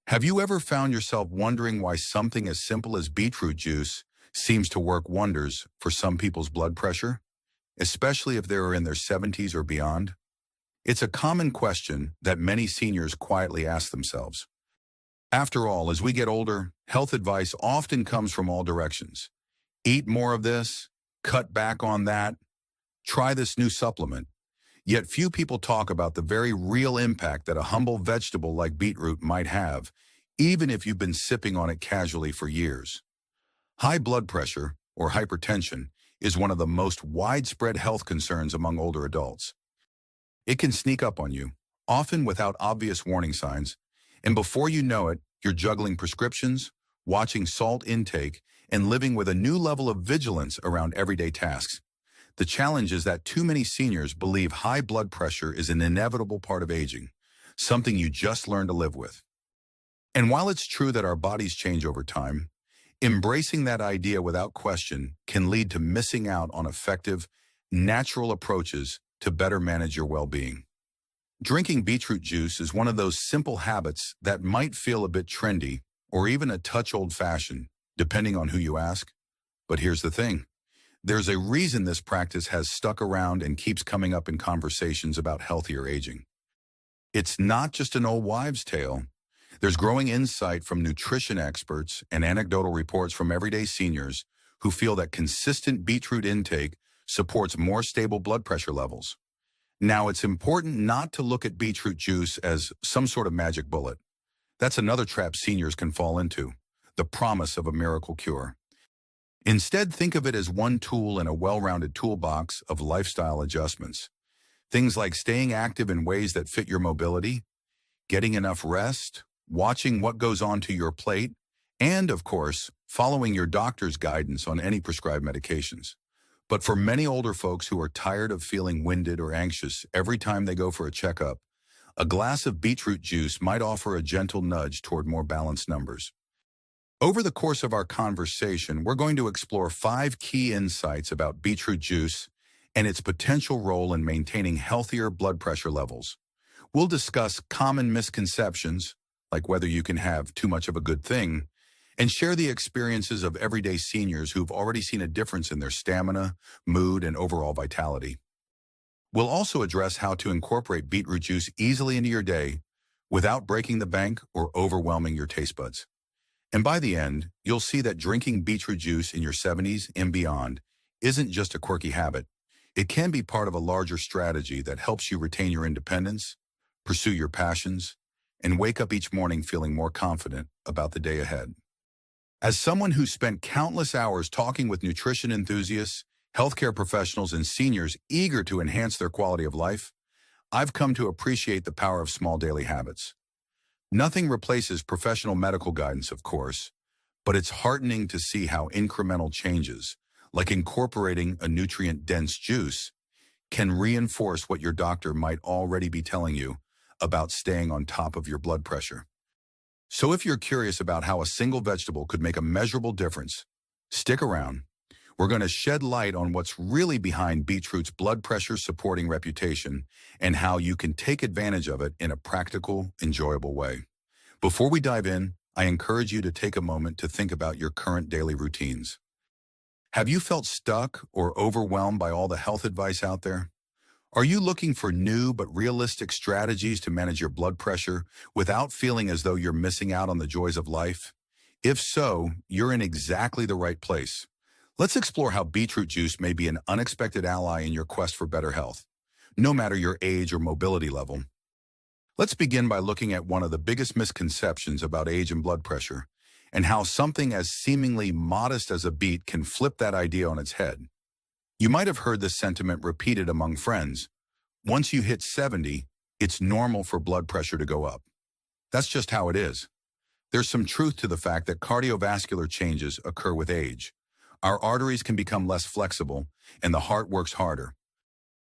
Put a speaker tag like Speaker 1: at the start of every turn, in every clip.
Speaker 1: Have you ever found yourself wondering why something as simple as beetroot juice seems to work wonders for some people's blood pressure, especially if they're in their 70s or beyond? It's a common question that many seniors quietly ask themselves. After all, as we get older, health advice often comes from all directions. Eat more of this, cut back on that, try this new supplement. Yet few people talk about the very real impact that a humble vegetable like beetroot might have, even if you've been sipping on it casually for years. High blood pressure, or hypertension, is one of the most widespread health concerns among older adults. It can sneak up on you, often without obvious warning signs, and before you know it, you're juggling prescriptions, watching salt intake, and living with a new level of vigilance around everyday tasks. The challenge is that too many seniors believe high blood pressure is an inevitable part of aging, something you just learn to live with. And while it's true that our bodies change over time, embracing that idea without question can lead to missing out on effective, natural approaches to better manage your well-being. Drinking beetroot juice is one of those simple habits that might feel a bit trendy or even a touch old-fashioned, depending on who you ask. But here's the thing. There's a reason this practice has stuck around and keeps coming up in conversations about healthier aging. It's not just an old wives' tale. There's growing insight from nutrition experts and anecdotal reports from everyday seniors who feel that consistent beetroot intake supports more stable blood pressure levels. Now, it's important not to look at beetroot juice as some sort of magic bullet. That's another trap seniors can fall into, the promise of a miracle cure. Instead, think of it as one tool in a well-rounded toolbox of lifestyle adjustments. Things like staying active in ways that fit your mobility, getting enough rest, watching what goes onto your plate, and, of course, following your doctor's guidance on any prescribed medications. But for many older folks who are tired of feeling winded or anxious every time they go for a checkup, a glass of beetroot juice might offer a gentle nudge toward more balanced numbers. Over the course of our conversation, we're going to explore 5 key insights about beetroot juice and its potential role in maintaining healthier blood pressure levels. We'll discuss common misconceptions, like whether you can have too much of a good thing, and share the experiences of everyday seniors who've already seen a difference in their stamina, mood, and overall vitality. We'll also address how to incorporate beetroot juice easily into your day without breaking the bank or overwhelming your taste buds. And by the end, you'll see that drinking beetroot juice in your 70s and beyond isn't just a quirky habit. It can be part of a larger strategy that helps you retain your independence, pursue your passions, and wake up each morning feeling more confident about the day ahead. As someone who's spent countless hours talking with nutrition enthusiasts, healthcare professionals, and seniors eager to enhance their quality of life, I've come to appreciate the power of small daily habits. Nothing replaces professional medical guidance, of course, but it's heartening to see how incremental changes, like incorporating a nutrient-dense juice, can reinforce what your doctor might already be telling you about staying on top of your blood pressure. So if you're curious about how a single vegetable could make a measurable difference, stick around. We're going to shed light on what's really behind beetroot's blood pressure supporting reputation and how you can take advantage of it in a practical, enjoyable way. Before we dive in, I encourage you to take a moment to think about your current daily routines. Have you felt stuck or overwhelmed by all the health advice out there? Are you looking for new but realistic strategies to manage your blood pressure without feeling as though you're missing out on the joys of life? If so, you're in exactly the right place. Let's explore how beetroot juice may be an unexpected ally in your quest for better health, no matter your age or mobility level. Let's begin by looking at one of the biggest misconceptions about age and blood pressure, and how something as seemingly modest as a beet can flip that idea on its head. You might have heard this sentiment repeated among friends. Once you hit 70, it's normal for blood pressure to go up. That's just how it is. There's some truth to the fact that cardiovascular changes occur with age. Our arteries can become less flexible, and the heart works harder.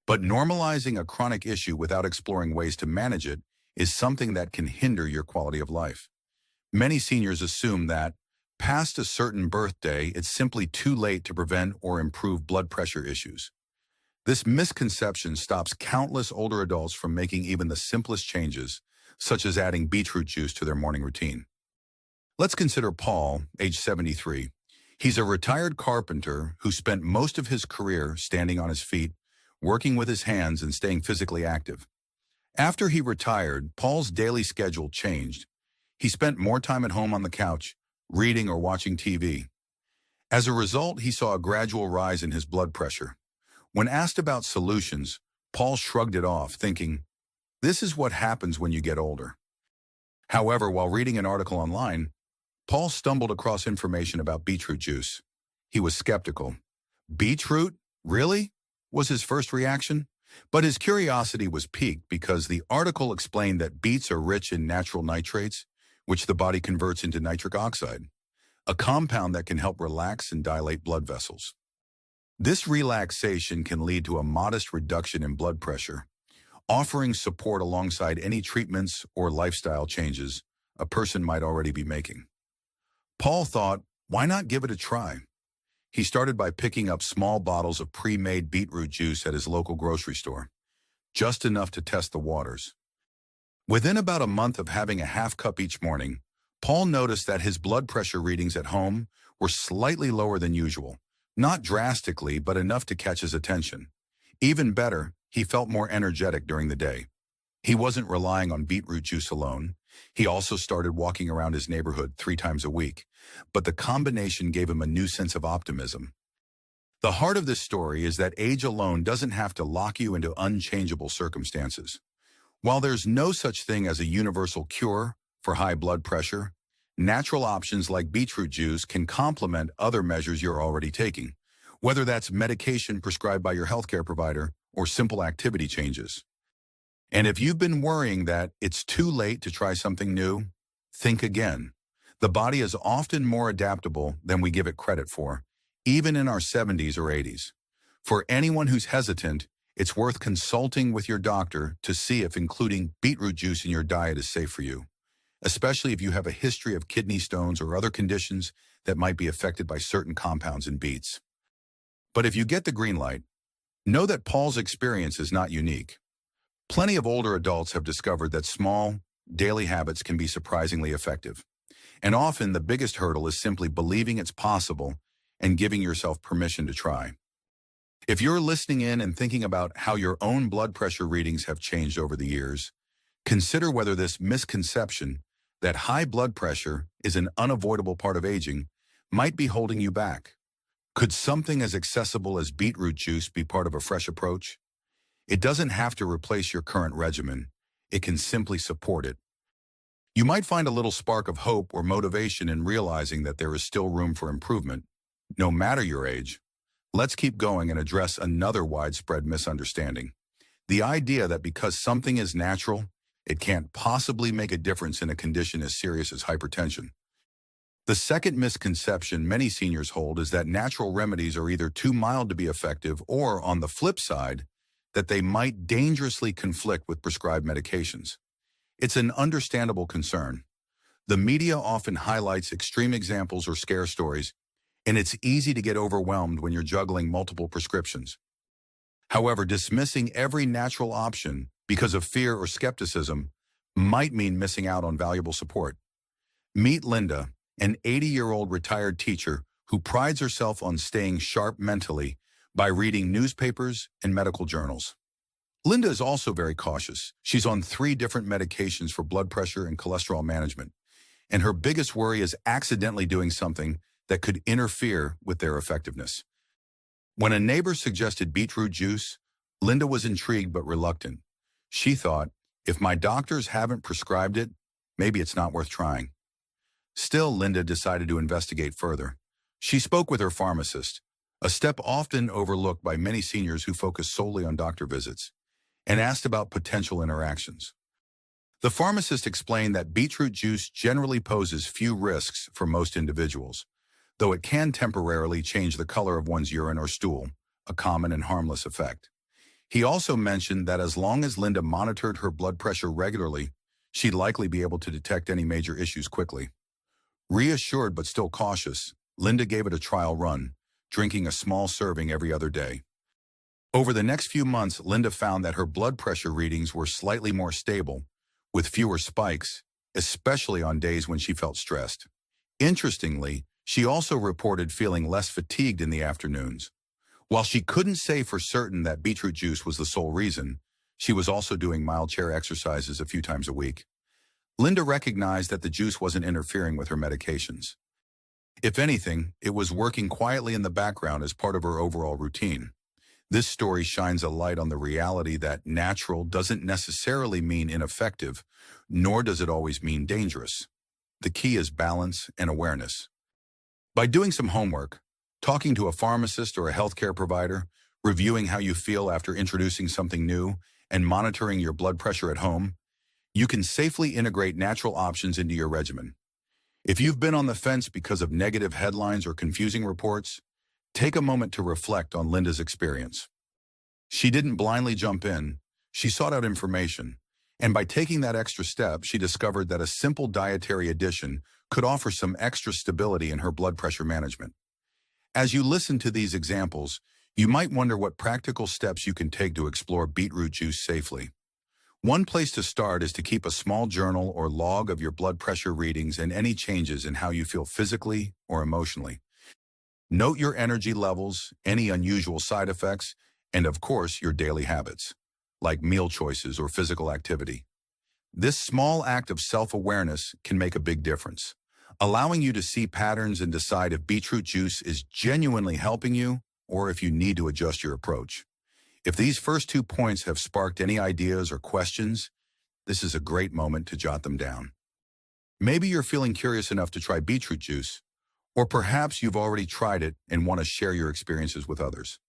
Speaker 1: But normalizing a chronic issue without exploring ways to manage it is something that can hinder your quality of life. Many seniors assume that, past a certain birthday, it's simply too late to prevent or improve blood pressure issues. This misconception stops countless older adults from making even the simplest changes, such as adding beetroot juice to their morning routine. Let's consider Paul, age 73. He's a retired carpenter who spent most of his career standing on his feet, working with his hands and staying physically active. After he retired, Paul's daily schedule changed. He spent more time at home on the couch, reading or watching TV. As a result, he saw a gradual rise in his blood pressure. When asked about solutions, Paul shrugged it off, thinking, "This is what happens when you get older." However, while reading an article online, Paul stumbled across information about beetroot juice. He was skeptical. "Beetroot? Really?" was his first reaction. But his curiosity was piqued because the article explained that beets are rich in natural nitrates, which the body converts into nitric oxide, a compound that can help relax and dilate blood vessels. This relaxation can lead to a modest reduction in blood pressure, offering support alongside any treatments or lifestyle changes a person might already be making. Paul thought, why not give it a try? He started by picking up small bottles of pre-made beetroot juice at his local grocery store, just enough to test the waters. Within about a month of having a half cup each morning, Paul noticed that his blood pressure readings at home were slightly lower than usual, not drastically, but enough to catch his attention. Even better, he felt more energetic during the day. He wasn't relying on beetroot juice alone. He also started walking around his neighborhood 3 times a week, but the combination gave him a new sense of optimism. The heart of this story is that age alone doesn't have to lock you into unchangeable circumstances. While there's no such thing as a universal cure for high blood pressure, natural options like beetroot juice can complement other measures you're already taking, whether that's medication prescribed by your healthcare provider or simple activity changes. And if you've been worrying that it's too late to try something new, think again. The body is often more adaptable than we give it credit for, even in our 70s or 80s. For anyone who's hesitant, it's worth consulting with your doctor to see if including beetroot juice in your diet is safe for you, especially if you have a history of kidney stones or other conditions that might be affected by certain compounds in beets. But if you get the green light, know that Paul's experience is not unique. Plenty of older adults have discovered that small, daily habits can be surprisingly effective. And often the biggest hurdle is simply believing it's possible and giving yourself permission to try. If you're listening in and thinking about how your own blood pressure readings have changed over the years, consider whether this misconception that high blood pressure is an unavoidable part of aging might be holding you back. Could something as accessible as beetroot juice be part of a fresh approach? It doesn't have to replace your current regimen. It can simply support it. You might find a little spark of hope or motivation in realizing that there is still room for improvement, no matter your age. Let's keep going and address another widespread misunderstanding. The idea that because something is natural, it can't possibly make a difference in a condition as serious as hypertension. The second misconception many seniors hold is that natural remedies are either too mild to be effective or, on the flip side, that they might dangerously conflict with prescribed medications. It's an understandable concern. The media often highlights extreme examples or scare stories, and it's easy to get overwhelmed when you're juggling multiple prescriptions. However, dismissing every natural option because of fear or skepticism might mean missing out on valuable support. Meet Linda, an 80-year-old retired teacher who prides herself on staying sharp mentally by reading newspapers and medical journals. Linda is also very cautious. She's on 3 different medications for blood pressure and cholesterol management, and her biggest worry is accidentally doing something that could interfere with their effectiveness. When a neighbor suggested beetroot juice, Linda was intrigued but reluctant. She thought, if my doctors haven't prescribed it, maybe it's not worth trying. Still, Linda decided to investigate further. She spoke with her pharmacist, a step often overlooked by many seniors who focus solely on doctor visits, and asked about potential interactions. The pharmacist explained that beetroot juice generally poses few risks for most individuals, though it can temporarily change the color of one's urine or stool, a common and harmless effect. He also mentioned that as long as Linda monitored her blood pressure regularly, she'd likely be able to detect any major issues quickly. Reassured but still cautious, Linda gave it a trial run, drinking a small serving every other day. Over the next few months, Linda found that her blood pressure readings were slightly more stable, with fewer spikes, especially on days when she felt stressed. Interestingly, she also reported feeling less fatigued in the afternoons. While she couldn't say for certain that beetroot juice was the sole reason, she was also doing mild chair exercises a few times a week. Linda recognized that the juice wasn't interfering with her medications. If anything, it was working quietly in the background as part of her overall routine. This story shines a light on the reality that natural doesn't necessarily mean ineffective, nor does it always mean dangerous. The key is balance and awareness. By doing some homework, talking to a pharmacist or a healthcare provider, reviewing how you feel after introducing something new, and monitoring your blood pressure at home, you can safely integrate natural options into your regimen. If you've been on the fence because of negative headlines or confusing reports, take a moment to reflect on Linda's experience. She didn't blindly jump in, she sought out information, and by taking that extra step, she discovered that a simple dietary addition could offer some extra stability in her blood pressure management. As you listen to these examples, you might wonder what practical steps you can take to explore beetroot juice safely. One place to start is to keep a small journal or log of your blood pressure readings and any changes in how you feel physically or emotionally. Note your energy levels, any unusual side effects, and of course, your daily habits, like meal choices or physical activity. This small act of self-awareness can make a big difference, allowing you to see patterns and decide if beetroot juice is genuinely helping you or if you need to adjust your approach. If these first 2 points have sparked any ideas or questions, this is a great moment to jot them down. Maybe you're feeling curious enough to try beetroot juice, or perhaps you've already tried it and want to share your experiences with others.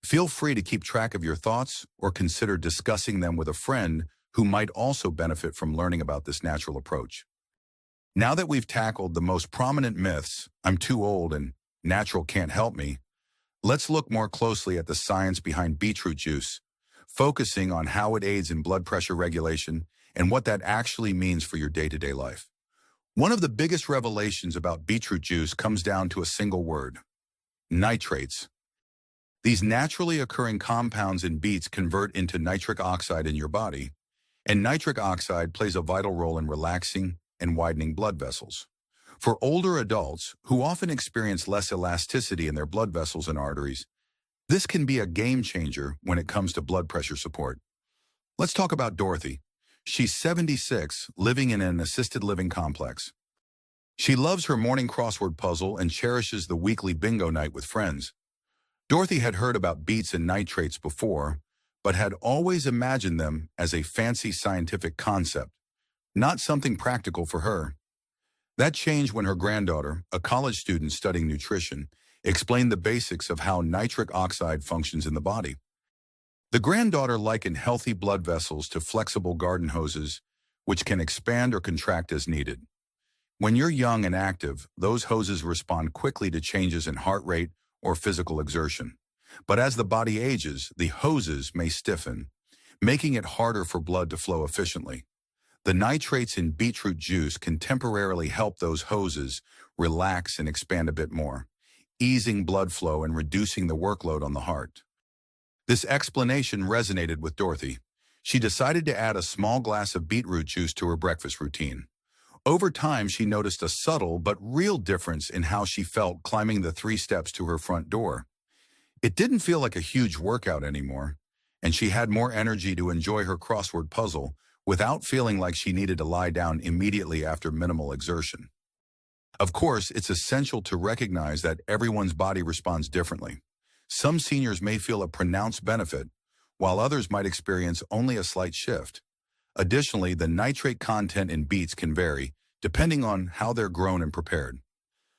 Speaker 1: Feel free to keep track of your thoughts or consider discussing them with a friend who might also benefit from learning about this natural approach. Now that we've tackled the most prominent myths, I'm too old and natural can't help me, let's look more closely at the science behind beetroot juice, focusing on how it aids in blood pressure regulation and what that actually means for your day-to-day life. One of the biggest revelations about beetroot juice comes down to a single word: nitrates. These naturally occurring compounds in beets convert into nitric oxide in your body, and nitric oxide plays a vital role in relaxing and widening blood vessels. For older adults who often experience less elasticity in their blood vessels and arteries, this can be a game changer when it comes to blood pressure support. Let's talk about Dorothy. She's 76, living in an assisted living complex. She loves her morning crossword puzzle and cherishes the weekly bingo night with friends. Dorothy had heard about beets and nitrates before, but had always imagined them as a fancy scientific concept, not something practical for her. That changed when her granddaughter, a college student studying nutrition, explained the basics of how nitric oxide functions in the body. The granddaughter likened healthy blood vessels to flexible garden hoses, which can expand or contract as needed. When you're young and active, those hoses respond quickly to changes in heart rate or physical exertion. But as the body ages, the hoses may stiffen, making it harder for blood to flow efficiently. The nitrates in beetroot juice can temporarily help those hoses relax and expand a bit more, easing blood flow and reducing the workload on the heart. This explanation resonated with Dorothy. She decided to add a small glass of beetroot juice to her breakfast routine. Over time, she noticed a subtle but real difference in how she felt climbing the 3 steps to her front door. It didn't feel like a huge workout anymore, and she had more energy to enjoy her crossword puzzle without feeling like she needed to lie down immediately after minimal exertion. Of course, it's essential to recognize that everyone's body responds differently. Some seniors may feel a pronounced benefit, while others might experience only a slight shift. Additionally, the nitrate content in beets can vary, depending on how they're grown and prepared.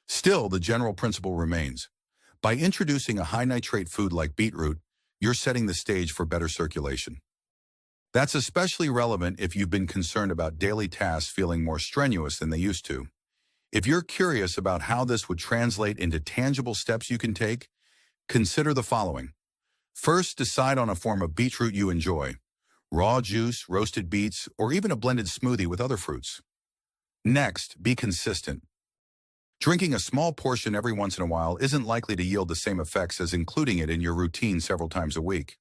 Speaker 1: Still, the general principle remains. By introducing a high-nitrate food like beetroot, you're setting the stage for better circulation. That's especially relevant if you've been concerned about daily tasks feeling more strenuous than they used to. If you're curious about how this would translate into tangible steps you can take, consider the following. First, decide on a form of beetroot you enjoy: raw juice, roasted beets, or even a blended smoothie with other fruits. Next, be consistent. Drinking a small portion every once in a while isn't likely to yield the same effects as including it in your routine several times a week.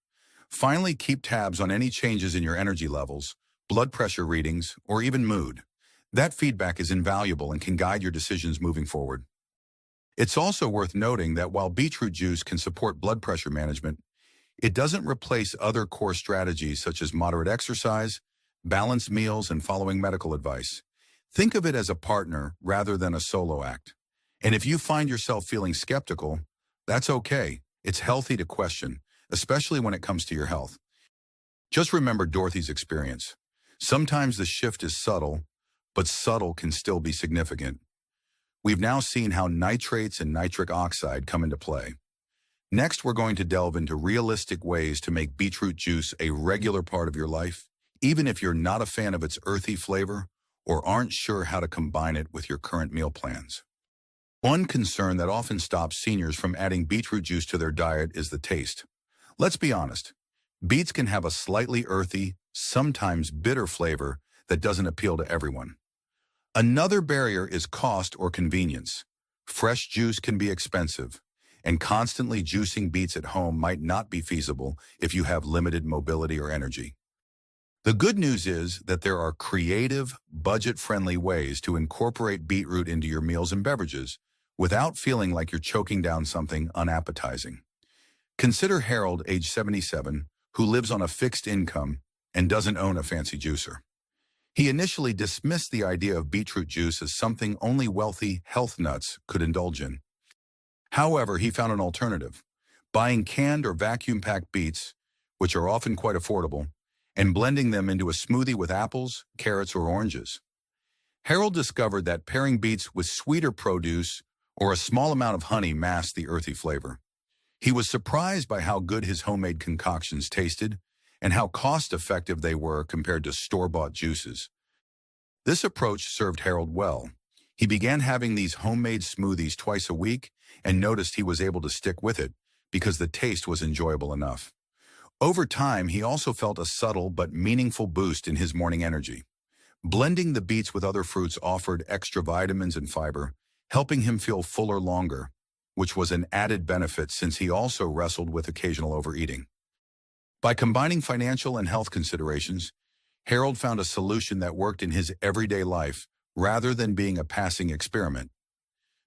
Speaker 1: Finally, keep tabs on any changes in your energy levels, blood pressure readings, or even mood. That feedback is invaluable and can guide your decisions moving forward. It's also worth noting that while beetroot juice can support blood pressure management, it doesn't replace other core strategies such as moderate exercise, balanced meals, and following medical advice. Think of it as a partner rather than a solo act. And if you find yourself feeling skeptical, that's okay. It's healthy to question, especially when it comes to your health. Just remember Dorothy's experience. Sometimes the shift is subtle, but subtle can still be significant. We've now seen how nitrates and nitric oxide come into play. Next, we're going to delve into realistic ways to make beetroot juice a regular part of your life, even if you're not a fan of its earthy flavor or aren't sure how to combine it with your current meal plans. One concern that often stops seniors from adding beetroot juice to their diet is the taste. Let's be honest, beets can have a slightly earthy, sometimes bitter flavor that doesn't appeal to everyone. Another barrier is cost or convenience. Fresh juice can be expensive, and constantly juicing beets at home might not be feasible if you have limited mobility or energy. The good news is that there are creative, budget-friendly ways to incorporate beetroot into your meals and beverages without feeling like you're choking down something unappetizing. Consider Harold, age 77, who lives on a fixed income and doesn't own a fancy juicer. He initially dismissed the idea of beetroot juice as something only wealthy health nuts could indulge in. However, he found an alternative, buying canned or vacuum-packed beets, which are often quite affordable, and blending them into a smoothie with apples, carrots, or oranges. Harold discovered that pairing beets with sweeter produce or a small amount of honey masked the earthy flavor. He was surprised by how good his homemade concoctions tasted and how cost-effective they were compared to store-bought juices. This approach served Harold well. He began having these homemade smoothies twice a week and noticed he was able to stick with it because the taste was enjoyable enough. Over time, he also felt a subtle but meaningful boost in his morning energy. Blending the beets with other fruits offered extra vitamins and fiber, helping him feel fuller longer, which was an added benefit since he also wrestled with occasional overeating. By combining financial and health considerations, Harold found a solution that worked in his everyday life rather than being a passing experiment.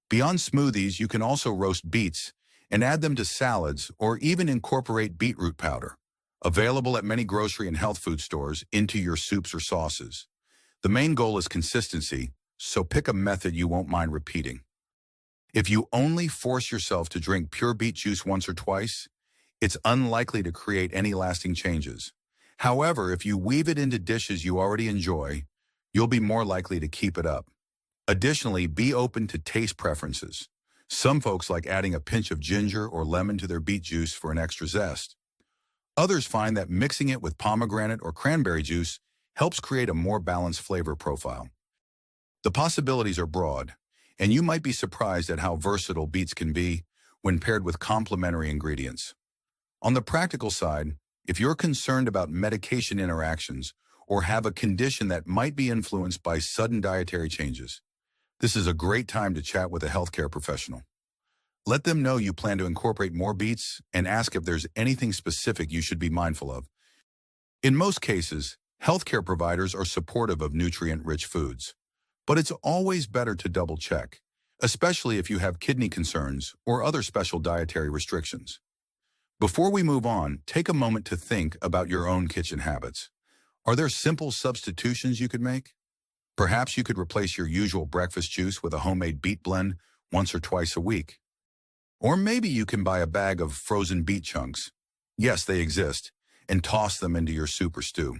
Speaker 1: Beyond smoothies, you can also roast beets and add them to salads or even incorporate beetroot powder, available at many grocery and health food stores, into your soups or sauces. The main goal is consistency, so pick a method you won't mind repeating. If you only force yourself to drink pure beet juice once or twice, it's unlikely to create any lasting changes. However, if you weave it into dishes you already enjoy, you'll be more likely to keep it up. Additionally, be open to taste preferences. Some folks like adding a pinch of ginger or lemon to their beet juice for an extra zest. Others find that mixing it with pomegranate or cranberry juice helps create a more balanced flavor profile. The possibilities are broad, and you might be surprised at how versatile beets can be when paired with complementary ingredients. On the practical side, if you're concerned about medication interactions or have a condition that might be influenced by sudden dietary changes, this is a great time to chat with a healthcare professional. Let them know you plan to incorporate more beets and ask if there's anything specific you should be mindful of. In most cases, healthcare providers are supportive of nutrient-rich foods, but it's always better to double-check, especially if you have kidney concerns or other special dietary restrictions. Before we move on, take a moment to think about your own kitchen habits. Are there simple substitutions you could make? Perhaps you could replace your usual breakfast juice with a homemade beet blend once or twice a week. Or maybe you can buy a bag of frozen beet chunks. Yes, they exist, and toss them into your soup or stew.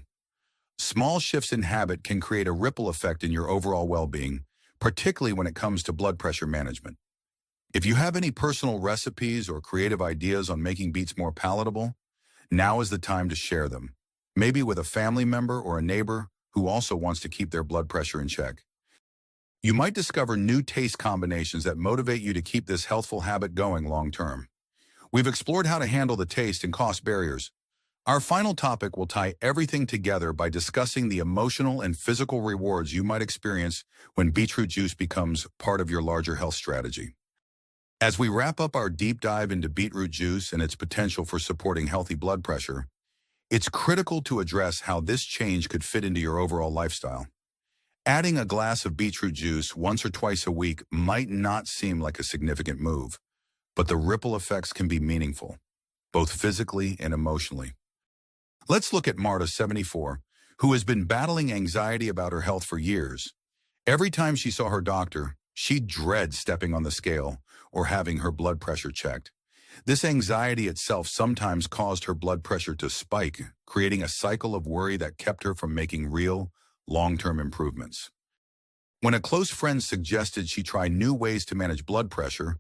Speaker 1: Small shifts in habit can create a ripple effect in your overall well-being, particularly when it comes to blood pressure management. If you have any personal recipes or creative ideas on making beets more palatable, now is the time to share them, maybe with a family member or a neighbor who also wants to keep their blood pressure in check. You might discover new taste combinations that motivate you to keep this healthful habit going long-term. We've explored how to handle the taste and cost barriers. Our final topic will tie everything together by discussing the emotional and physical rewards you might experience when beetroot juice becomes part of your larger health strategy. As we wrap up our deep dive into beetroot juice and its potential for supporting healthy blood pressure, It's critical to address how this change could fit into your overall lifestyle. Adding a glass of beetroot juice once or twice a week might not seem like a significant move, but the ripple effects can be meaningful, both physically and emotionally. Let's look at Marta, 74, who has been battling anxiety about her health for years. Every time she saw her doctor, she'd dread stepping on the scale or having her blood pressure checked. This anxiety itself sometimes caused her blood pressure to spike, creating a cycle of worry that kept her from making real, long-term improvements. When a close friend suggested she try new ways to manage blood pressure,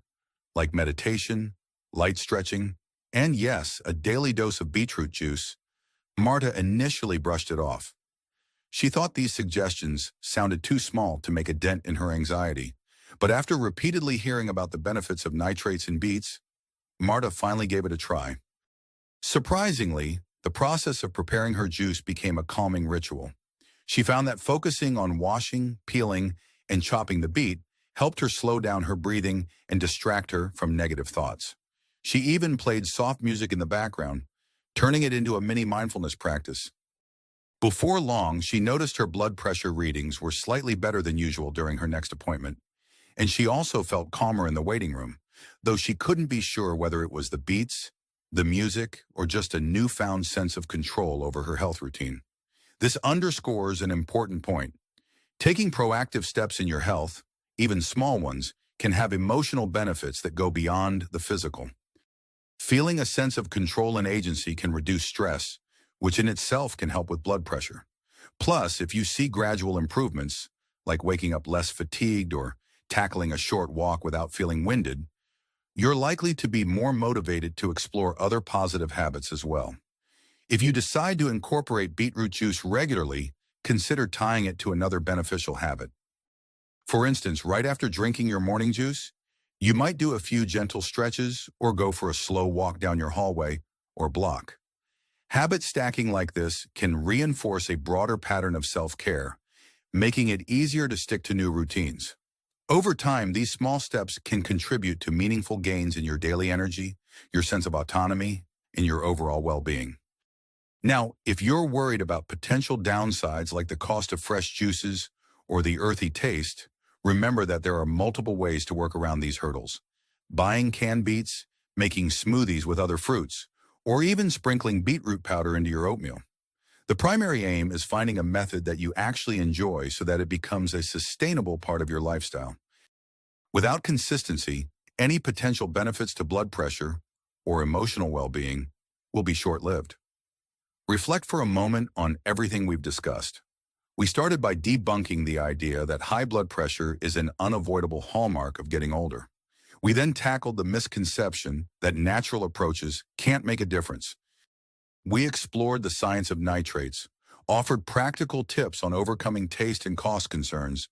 Speaker 1: like meditation, light stretching, and yes, a daily dose of beetroot juice, Marta initially brushed it off. She thought these suggestions sounded too small to make a dent in her anxiety, but after repeatedly hearing about the benefits of nitrates in beets, Marta finally gave it a try. Surprisingly, the process of preparing her juice became a calming ritual. She found that focusing on washing, peeling, and chopping the beet helped her slow down her breathing and distract her from negative thoughts. She even played soft music in the background, turning it into a mini mindfulness practice. Before long, she noticed her blood pressure readings were slightly better than usual during her next appointment, and she also felt calmer in the waiting room, though she couldn't be sure whether it was the beets, the music, or just a newfound sense of control over her health routine. This underscores an important point. Taking proactive steps in your health, even small ones, can have emotional benefits that go beyond the physical. Feeling a sense of control and agency can reduce stress, which in itself can help with blood pressure. Plus, if you see gradual improvements, like waking up less fatigued or tackling a short walk without feeling winded, you're likely to be more motivated to explore other positive habits as well. If you decide to incorporate beetroot juice regularly, consider tying it to another beneficial habit. For instance, right after drinking your morning juice, you might do a few gentle stretches or go for a slow walk down your hallway or block. Habit stacking like this can reinforce a broader pattern of self-care, making it easier to stick to new routines. Over time, these small steps can contribute to meaningful gains in your daily energy, your sense of autonomy, and your overall well-being. Now, if you're worried about potential downsides like the cost of fresh juices or the earthy taste, remember that there are multiple ways to work around these hurdles. Buying canned beets, making smoothies with other fruits, or even sprinkling beetroot powder into your oatmeal. The primary aim is finding a method that you actually enjoy so that it becomes a sustainable part of your lifestyle. Without consistency, any potential benefits to blood pressure or emotional well-being will be short-lived. Reflect for a moment on everything we've discussed. We started by debunking the idea that high blood pressure is an unavoidable hallmark of getting older. We then tackled the misconception that natural approaches can't make a difference. We explored the science of nitrates, offered practical tips on overcoming taste and cost concerns,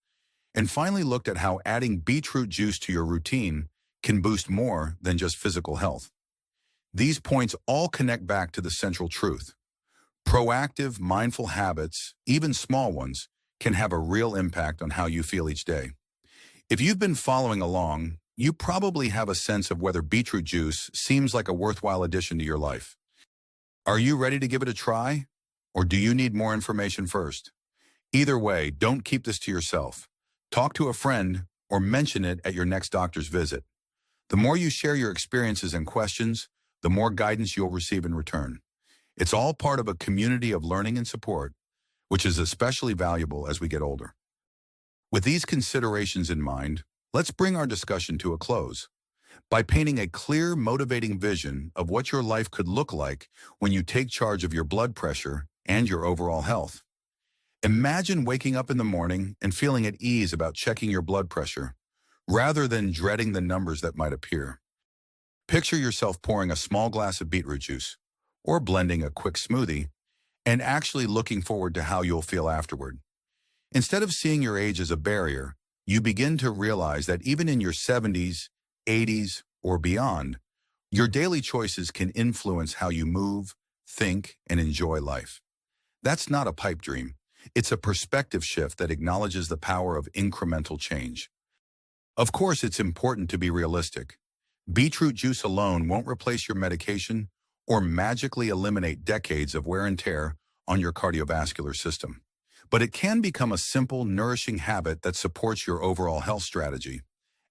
Speaker 1: and finally looked at how adding beetroot juice to your routine can boost more than just physical health. These points all connect back to the central truth. Proactive, mindful habits, even small ones, can have a real impact on how you feel each day. If you've been following along, you probably have a sense of whether beetroot juice seems like a worthwhile addition to your life. Are you ready to give it a try? Or do you need more information first? Either way, don't keep this to yourself. Talk to a friend or mention it at your next doctor's visit. The more you share your experiences and questions, the more guidance you'll receive in return. It's all part of a community of learning and support, which is especially valuable as we get older. With these considerations in mind, let's bring our discussion to a close by painting a clear, motivating vision of what your life could look like when you take charge of your blood pressure and your overall health. Imagine waking up in the morning and feeling at ease about checking your blood pressure, rather than dreading the numbers that might appear. Picture yourself pouring a small glass of beetroot juice, or blending a quick smoothie, and actually looking forward to how you'll feel afterward. Instead of seeing your age as a barrier, you begin to realize that even in your 70s, 80s, or beyond, your daily choices can influence how you move, think, and enjoy life. That's not a pipe dream. It's a perspective shift that acknowledges the power of incremental change. Of course, it's important to be realistic. Beetroot juice alone won't replace your medication or magically eliminate decades of wear and tear on your cardiovascular system. But it can become a simple, nourishing habit that supports your overall health strategy.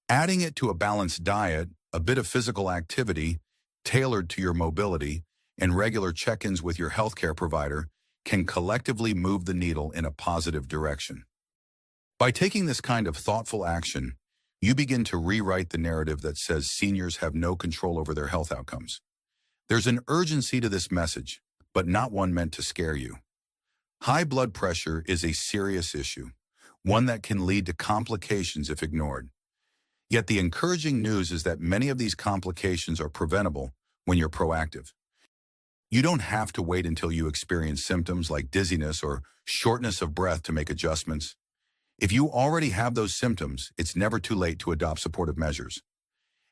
Speaker 1: Adding it to a balanced diet, a bit of physical activity, tailored to your mobility, and regular check-ins with your healthcare provider can collectively move the needle in a positive direction. By taking this kind of thoughtful action, you begin to rewrite the narrative that says seniors have no control over their health outcomes. There's an urgency to this message, but not one meant to scare you. High blood pressure is a serious issue, one that can lead to complications if ignored. Yet the encouraging news is that many of these complications are preventable when you're proactive. You don't have to wait until you experience symptoms like dizziness or shortness of breath to make adjustments. If you already have those symptoms, it's never too late to adopt supportive measures.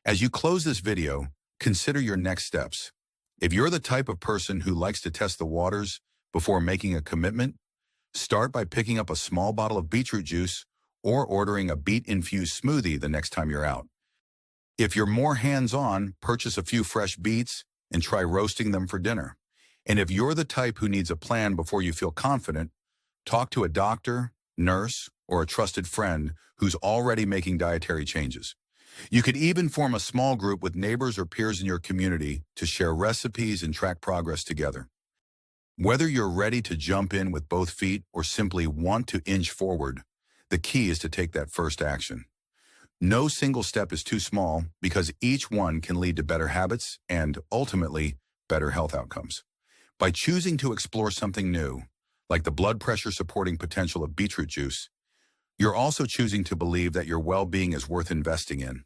Speaker 1: As you close this video, consider your next steps. If you're the type of person who likes to test the waters before making a commitment, start by picking up a small bottle of beetroot juice or ordering a beet-infused smoothie the next time you're out. If you're more hands-on, purchase a few fresh beets and try roasting them for dinner. And if you're the type who needs a plan before you feel confident, talk to a doctor, nurse, or a trusted friend who's already making dietary changes. You could even form a small group with neighbors or peers in your community to share recipes and track progress together. Whether you're ready to jump in with both feet or simply want to inch forward, the key is to take that first action. No single step is too small because each one can lead to better habits and, ultimately, better health outcomes. By choosing to explore something new, like the blood pressure supporting potential of beetroot juice, you're also choosing to believe that your well-being is worth investing in.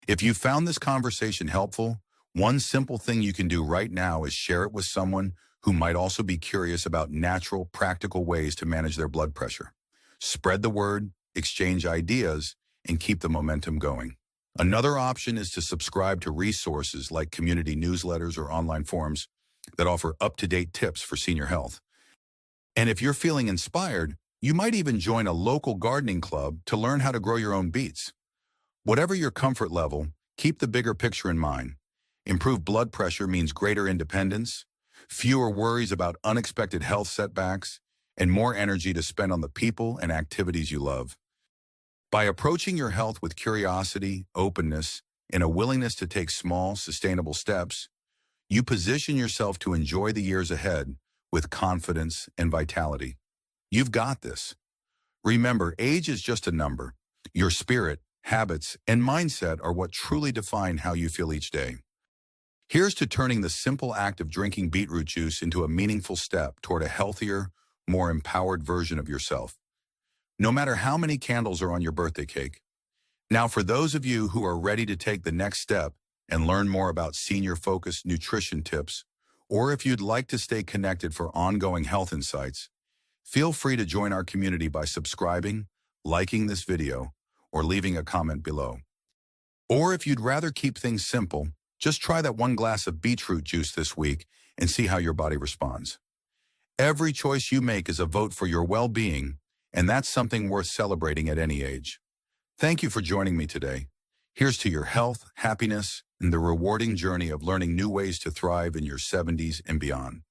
Speaker 1: If you found this conversation helpful, one simple thing you can do right now is share it with someone who might also be curious about natural, practical ways to manage their blood pressure. Spread the word, exchange ideas, and keep the momentum going. Another option is to subscribe to resources like community newsletters or online forums that offer up-to-date tips for senior health. And if you're feeling inspired, you might even join a local gardening club to learn how to grow your own beets. Whatever your comfort level, keep the bigger picture in mind. Improved blood pressure means greater independence, fewer worries about unexpected health setbacks, and more energy to spend on the people and activities you love. By approaching your health with curiosity, openness, and a willingness to take small, sustainable steps, you position yourself to enjoy the years ahead with confidence and vitality. You've got this. Remember, age is just a number. Your spirit, habits, and mindset are what truly define how you feel each day. Here's to turning the simple act of drinking beetroot juice into a meaningful step toward a healthier, more empowered version of yourself. No matter how many candles are on your birthday cake. Now, for those of you who are ready to take the next step and learn more about senior-focused nutrition tips, or if you'd like to stay connected for ongoing health insights, feel free to join our community by subscribing, liking this video, or leaving a comment below. Or if you'd rather keep things simple, just try that one glass of beetroot juice this week and see how your body responds. Every choice you make is a vote for your well-being, and that's something worth celebrating at any age. Thank you for joining me today. Here's to your health, happiness, and the rewarding journey of learning new ways to thrive in your 70s and beyond.